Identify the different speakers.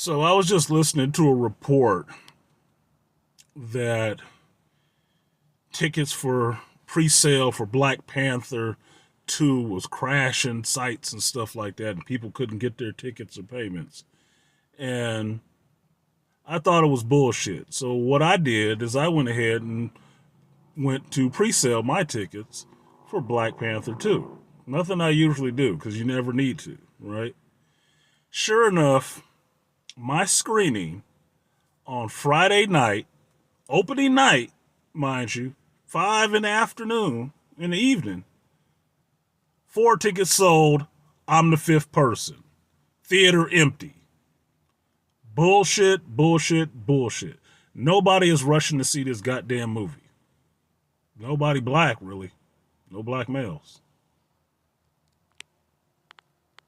Speaker 1: So I was just listening to a report that tickets for pre-sale for Black Panther 2 was crashing sites and stuff like that, and people couldn't get their tickets or payments. And I thought it was bullshit. So what I did is I went ahead and went to pre-sale my tickets for Black Panther 2. Nothing I usually do because you never need to, right? Sure enough, my screening on Friday night, opening night, mind you, 5 in the afternoon, in the evening, 4 tickets sold. I'm the 5th person. Theater empty. Bullshit, bullshit, bullshit. Nobody is rushing to see this goddamn movie. Nobody black, really. No black males.